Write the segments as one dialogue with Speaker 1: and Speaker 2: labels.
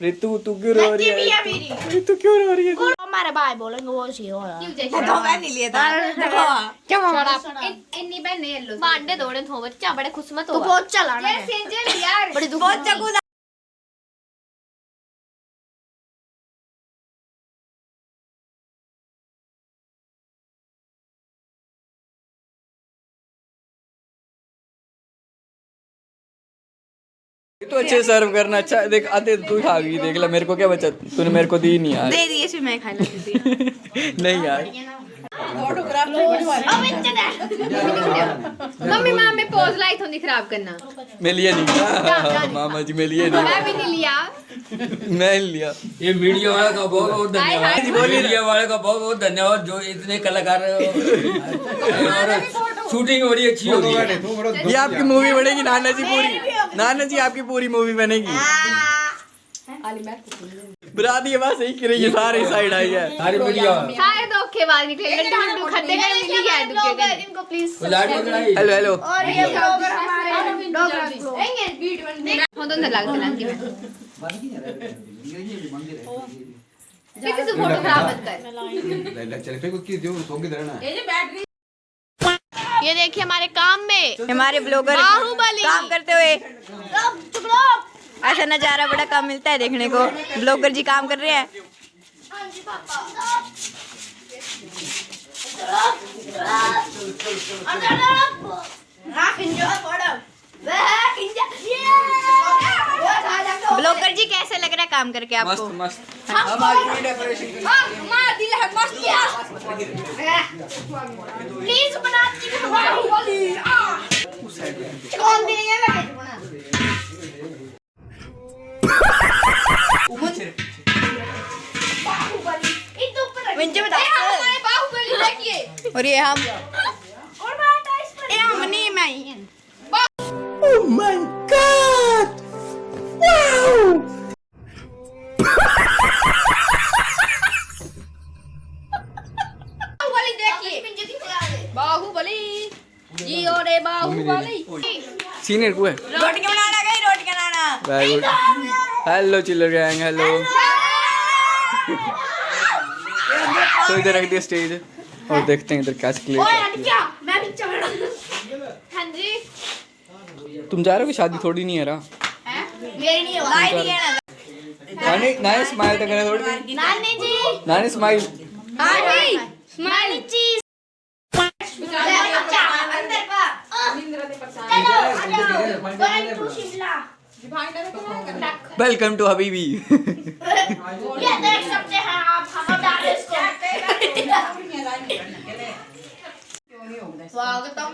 Speaker 1: रितु तू क्यों रो रही है? रितु क्यों रो रही है?
Speaker 2: हमारे भाई बोलेंगे वो सी हो
Speaker 3: धोखा नहीं लिया था देखो
Speaker 4: इन्नी बहन ने लो बांडे दौड़े थो बच्चा बड़े खुशमत हो
Speaker 2: तो बहुत चलाना है
Speaker 4: सेंजल यार
Speaker 2: बड़ी दुख
Speaker 3: बहुत चकू
Speaker 1: तो अच्छे सर्व करना अच्छा देख आते तू खा गई देख ले मेरे को क्या बचा तूने मेरे को दी नहीं यार
Speaker 3: दे दिए इसमें मैं खा लेती थी
Speaker 1: नहीं यार
Speaker 3: फोटोग्राफ
Speaker 4: मम्मी मां में पोज लाई थोड़ी खराब करना
Speaker 1: मैं लिया नहीं मामा जी मैं लिया नहीं
Speaker 4: मैं भी नहीं लिया
Speaker 1: मैं नहीं लिया
Speaker 5: ये मीडिया वाले का बहुत बहुत धन्यवाद मीडिया वाले का बहुत बहुत धन्यवाद जो इतने कलाकार और शूटिंग बड़ी अच्छी होगी।
Speaker 1: ये आपकी मूवी बनेगी नाना जी पूरी नाना जी आपकी पूरी मूवी बनेगी बराती ये बात सही कर रही है सारी साइड आई है
Speaker 5: सारी मीडिया
Speaker 4: सारे धोखेबाज निकले लड्डू खड्डे में मिल गया दुके इनको प्लीज
Speaker 1: हेलो हेलो
Speaker 2: और ये ब्लॉगर हमारे डॉगरा
Speaker 4: हो तो अंदर लगते लंगी में किसी से फोटो खराब मत कर ये देखिए हमारे काम में
Speaker 3: हमारे ब्लॉगर
Speaker 4: बाहुबली
Speaker 3: काम करते हुए ऐसा नजारा बड़ा कम मिलता है देखने को ब्लॉगर जी काम कर रहे हैं ब्लॉगर जी कैसे लग रहा है काम करके आपको
Speaker 1: मस्त
Speaker 2: प्लीज बना बाहुबली कौन देंगे लगे
Speaker 3: मुझे बता
Speaker 4: बाहुबली देखिए
Speaker 3: और ये हम नहीं मैं
Speaker 1: oh my god wow
Speaker 4: Baahubali देखिए बाहुबली जी और बाहुबली
Speaker 1: सीनियर को है
Speaker 3: रोटियां बनाना गई रोटियां बनाना
Speaker 1: वेरी गुड हेलो चिल्लर गैंग हेलो तो इधर रख दिया स्टेज और देखते हैं इधर कैसे क्लियर
Speaker 2: क्या मैं भी चल रहा
Speaker 4: हां जी
Speaker 1: तुम जा रहे हो कि शादी थोड़ी नहीं है रहा
Speaker 2: मेरी नहीं होगा
Speaker 3: लाइट ही है ना
Speaker 1: नानी नानी स्माइल तो करे थोड़ी
Speaker 2: नानी जी
Speaker 1: नानी स्माइल
Speaker 2: हां जी नानी जी अंदर पा चलो going to Shimla
Speaker 1: welcome to हबीबी
Speaker 2: ये देख सकते हैं आप हमारे इसको स्वागतम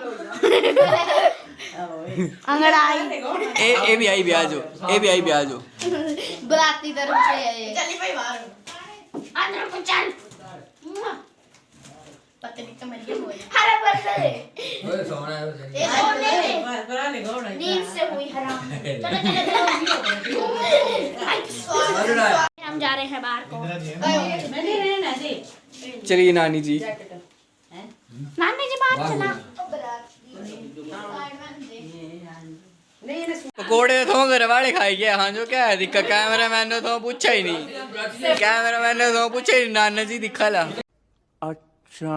Speaker 2: अंगड़ाई
Speaker 1: ए भी आई भी आ जाओ ए भी आई भी आ जाओ
Speaker 2: बुलाती तरफ से चली भाई बाहर अंदर को चल पता नहीं कमरिया हो हरा बरसे
Speaker 5: ओए सोना है
Speaker 2: ये सोने नींद से हुई हराम चलो हम जा रहे हैं बाहर को
Speaker 1: चलिए नानी जी
Speaker 2: नानी जी बाहर चला
Speaker 1: पकोड़े तो घर वाले खाई गए हाँ जो क्या है दिक्कत कैमरामैन ने तो पूछा ही नहीं कैमरामैन ने तो पूछा ही नहीं नाना जी दिखा ला अच्छा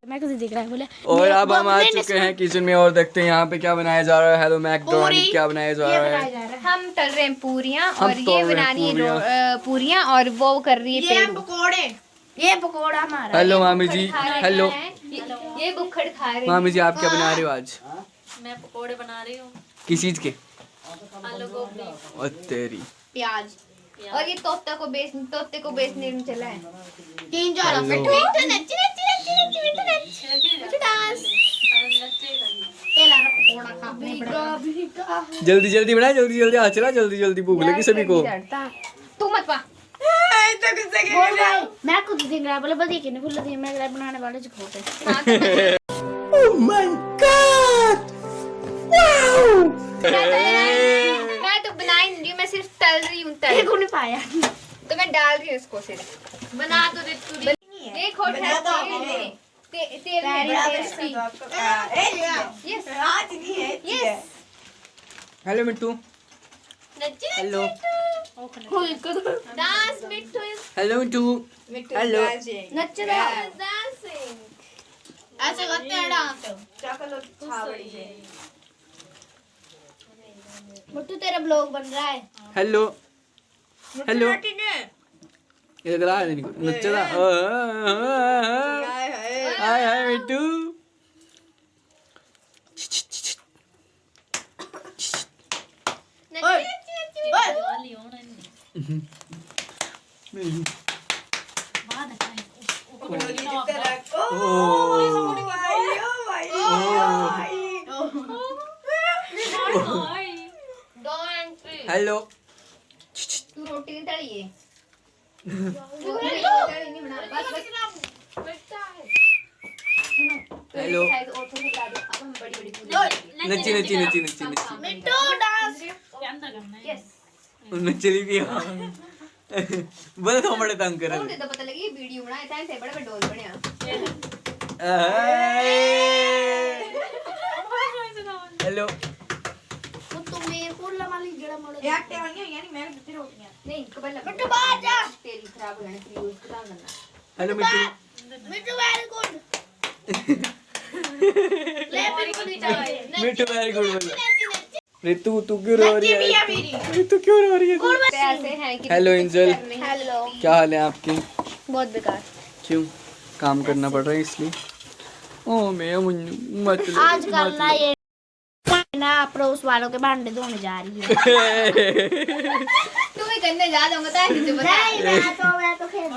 Speaker 2: मैं कुछ दिख रहा है बोले
Speaker 1: और अब हम आ चुके हैं किचन में और देखते हैं यहाँ पे क्या बनाया जा रहा है हेलो मैकडोनल्ड क्या बनाया जा रहा है
Speaker 4: हम तल रहे हैं पूरियां
Speaker 1: हम
Speaker 4: और
Speaker 1: तल
Speaker 4: ये
Speaker 1: रहे हैं
Speaker 4: बना रही है पूरियां और वो कर रही है पेड़ू
Speaker 2: ये पकोड़ा हमारा
Speaker 1: हेलो मामी जी हेलो
Speaker 4: ये बुखड़ खा रहे हैं
Speaker 1: मामी जी आप क्या बना रहे हो आज
Speaker 4: मैं पकोड़े बना रही हूँ
Speaker 1: किस चीज के
Speaker 4: आलू गोभी
Speaker 1: और तेरी
Speaker 4: प्याज और ये तोते को बेचने में चला है
Speaker 2: 3-4
Speaker 1: जल्दी जल्दी बनाए जल्दी जल्दी आ चला जल्दी जल्दी भूख लगी सभी को
Speaker 4: तू मत पा
Speaker 2: मैं खुद देख रहा बोले बस ये नहीं भूल रही मैं बनाने वाले जो खोटे
Speaker 1: ओह माय गॉड वाओ
Speaker 4: मैं तो बना ही नहीं मैं सिर्फ तल रही हूँ तल
Speaker 2: को नहीं पाया
Speaker 4: तो मैं डाल रही हूँ इसको सिर्फ बना तो दे तू देखो तेल टेस्टी यस
Speaker 3: आज नहीं है
Speaker 4: yes
Speaker 1: hello Mittu hello
Speaker 4: dance Mittu is
Speaker 1: hello to hello
Speaker 4: नच रहा है डांसिंग
Speaker 2: ऐसे करते हैं डांस। मुट्टू तेरा ब्लॉग बन रहा है।
Speaker 1: हेलो हेलो ये गला है नहीं नचदा हाय हाय मिट्टू हेलो
Speaker 2: तू रोटी नहीं तली है।
Speaker 1: हेलो नची नची नची नची नची
Speaker 2: मिट्टू डांस।
Speaker 1: नचली भी बोले तो बड़े तंग कर
Speaker 2: तो पता लगी वीडियो बनाए थे ऐसे बड़े डोल बनया।
Speaker 1: हेलो
Speaker 2: मुट्टू मेरे को लमाली जड़ा मोड़ नहीं कबल
Speaker 4: मिट्टू बाहर जा।
Speaker 2: तेरी खराब हो जाने फ्री उसको डाल देना।
Speaker 1: हेलो मिट्टू
Speaker 4: मिट्टू वेरी गुड ले मेरे को नहीं चाहिए
Speaker 1: मिट्टू वेरी गुड बोल रितु तू क्यों रो रही है रितु क्यों रो रही है
Speaker 2: ऐसे हैं कि
Speaker 1: हेलो एंजल
Speaker 2: हेलो
Speaker 1: क्या हाल है आपके
Speaker 2: बहुत बेकार।
Speaker 1: क्यों काम करना पड़ रहा है इसलिए ओ मैं मतलब
Speaker 2: आज करना ये ना पड़ोस वालों के भांडे धोने जा रही है। तू भी करने जा दूंगा तो ऐसे बता। नहीं मैं तो खेल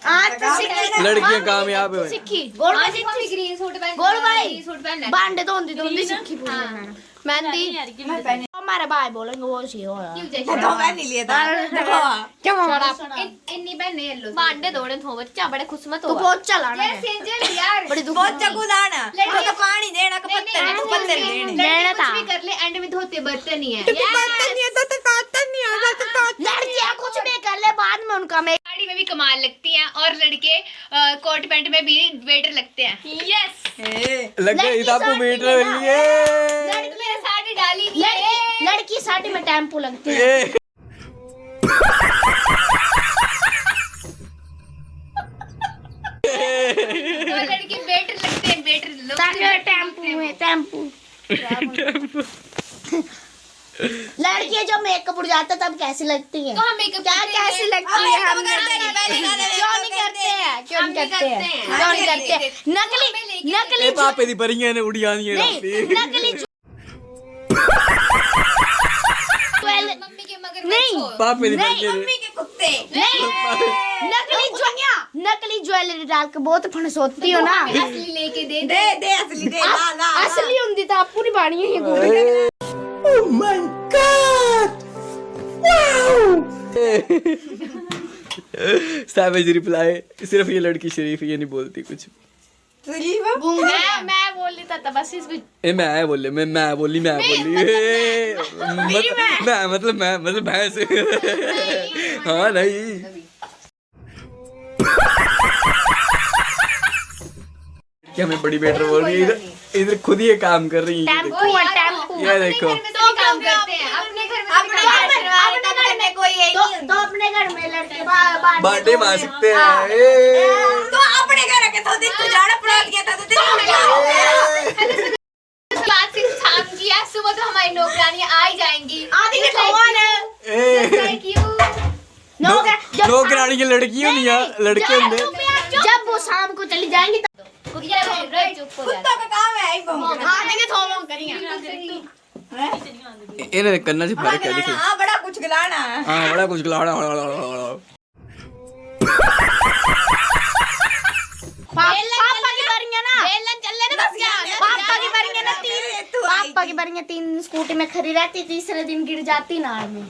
Speaker 2: आज तो
Speaker 1: लड़कियां कामयाब है
Speaker 2: सिक्खी गोल ग्रीन सूट पहन गोल भाई सूट पहन भांडे धोंदी धोंदी सिक्खी पूरी मेहंदी हमारे भाई बोलेंगे वो सी हो तो मैं नहीं लिया था क्यों इन्नी बहने लो
Speaker 4: भांडे धोने थो बच्चा बड़े खुश मत हो
Speaker 2: तू बहुत चलाना है
Speaker 4: सेंजल यार
Speaker 2: बड़ी दुख
Speaker 3: पोचा कुदाना तो पानी देना का पत्थर देने
Speaker 2: लेना था
Speaker 4: कुछ भी कर ले एंड में धोते बर्तन ही है
Speaker 3: बर्तन नहीं आता तो काटन नहीं आता तो
Speaker 2: लड़कियां कुछ भी कर ले बाद में उनका मैं
Speaker 4: साड़ी में भी कमाल लगती हैं और लड़के कोट पैंट में भी वेटर लगते हैं यस
Speaker 1: लग गई आपको मीटर लिए
Speaker 4: लड़की ने साड़ी डाली नहीं है
Speaker 2: लड़की साड़ी में टेम्पो लगती है
Speaker 4: तो लड़के वेटर लगते हैं वेटर
Speaker 2: टेम्पो लड़कियां जब मेकअप उड़ जाता तब कैसी लगती है
Speaker 4: तो हम मेकअप
Speaker 2: क्या कैसी लगती है हम क्यों नहीं करते हैं नकली
Speaker 1: पापे दी परियां ने उड़ी आनी है
Speaker 2: नकली
Speaker 4: मम्मी के मगर
Speaker 2: नहीं
Speaker 1: पापे दी परियां
Speaker 3: के कुत्ते
Speaker 2: नकली ज्वेलरी डाल के बहुत फणस होती हो ना
Speaker 4: असली लेके दे
Speaker 3: दे दे असली दे ला ला
Speaker 2: असली होंदी तो आपको नहीं पानी है
Speaker 1: Oh my God! Wow! Savage reply. सिर्फ ये लड़की शरीफ ये नहीं बोलती कुछ
Speaker 4: मैं बोल रही था बस इस
Speaker 1: ए मैं बोली मैं बोली मैं मतलब भैंस हाँ नहीं क्या मैं बड़ी बेटर बोल रही है इधर खुद ही काम कर रही है ये देखो
Speaker 4: तो काम करते हैं अपने घर में
Speaker 2: तो अपने घर में लड़के
Speaker 1: बाटे मार सकते हैं
Speaker 3: तो अपने घर के तो दिन तू जाना पड़ा गया था तो
Speaker 4: बात से शाम किया सुबह तो हमारी नौकरानियां आ ही जाएंगी
Speaker 2: आदि के कौन है
Speaker 1: नौकरानी की लड़कियों नहीं है लड़के होंगे
Speaker 2: जब वो शाम को चली जाएंगी
Speaker 3: कुत्ता का काम है आई बम
Speaker 1: इन्हें करना से फर्क है देखो
Speaker 3: हां बड़ा कुछ गिलाना
Speaker 1: हाँ बड़ा कुछ गिलाना
Speaker 2: पापा की बारियां ना पापा की बारियां 3 स्कूटी में खड़ी रहती तीसरे दिन गिर जाती नार में